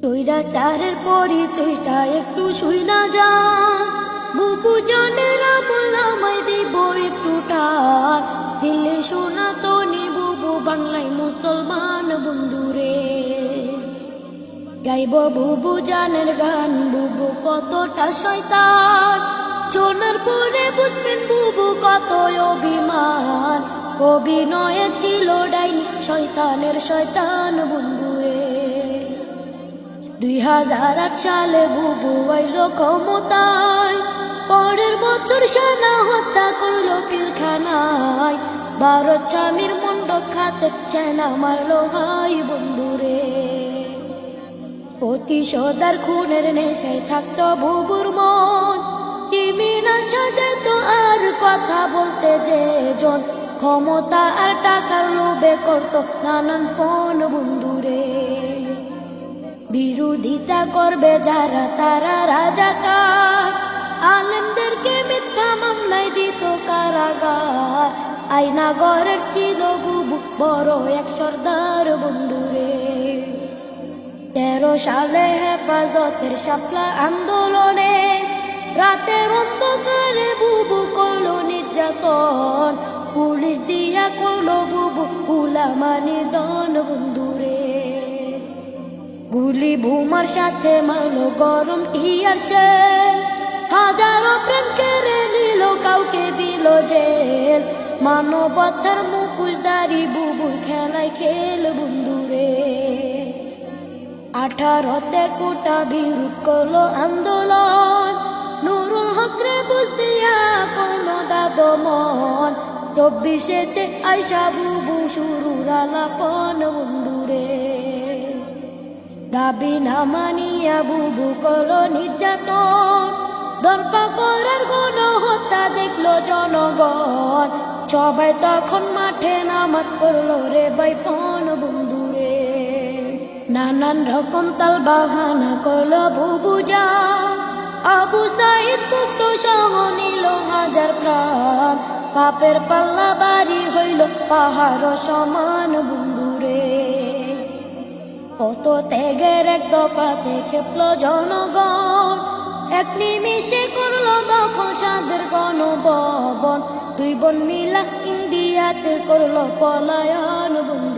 স্বৈরাচারের পরিচয়টা একটু শুই না যান, বুবু জানেরা বললাম দিব একটু টান, দিল্লি সনাতনী বুবু বাংলায় মুসলমান বন্ধুরে। গাইব বুবু জানের গান, বুবু কতটা শয়তান, শোনার পরে বুঝবেন বুবু কত অভিমান, অভিনয়ে ছিল ডাইনি শয়তানের শয়তান বন্ধুরে। 2008 সালে বুবু আইল ক্ষমতায়, পরের বছর সেনা হত্যা করলো পিলখানায়, ভারত স্বামীর মন্ড খাতে সেনা মারলো ভাই বন্ধুরে। প্রতিশোধার খুনের নেশায় থাকতো বুবুর মন, ক্রিমিনাল সাজাত আর কথা বলতে যে জন, ক্ষমতা আর টাকার লোভে করতো নানান পণ বন্ধুরে। বিরোধিতা করবে যারা তারা রাজাকার, আলেমদেরকে মিথ্যা মামলায় দিত কারাগার, আয়নাগরের ছিল বুবু বড় এক সর্দার বন্ধুরে। 13 সালে হেফাজতের শাপলা আন্দোলনে, রাতের অন্ধকারে বুবু করলো নির্যাতন, পুলিশ দিয়া করলো বুবু উলামা নিধন বন্ধুরে। গুলি বোমার সাথে মারলো গরম টিয়ার শেল, হাজারো প্রেম কেড়ে নিল কাউকে দিল জেল, মানবতার মুখোশধারী বুবুর খেলায় খেল বন্ধুরে। 18তে কোটা বিরোধ করলো আন্দোলন, নুরুল হকরে বুঝ দিয়া কোনো দাদমন, 24তে আইসা বুবু শুরুর আলাপন বন্ধুরে। দাবি না মানিয়া বুবু করলো নির্যাতন, দরপা করার গণহত্যা দেখলো জনগণ, সবাই তখন মাঠে নামাজ পড়লো রে বাইপন বন্ধুরে। নানান রকম তাল বাহানা করলো বুবু যা, আবু সাইদ মুক্ত সহ নিল হাজার প্রাণ, পাপের পাল্লা বাড়ি হইল পাহাড় সমান বন্ধুরে। কত ত্যাগের এক দফাতে খেপলো জনগণ, এক নিমিষে করলো দখল সাদের গণভবন, 2 বোন মিলা ইন্ডিয়াতে করলো পলায়ন বন্ধু।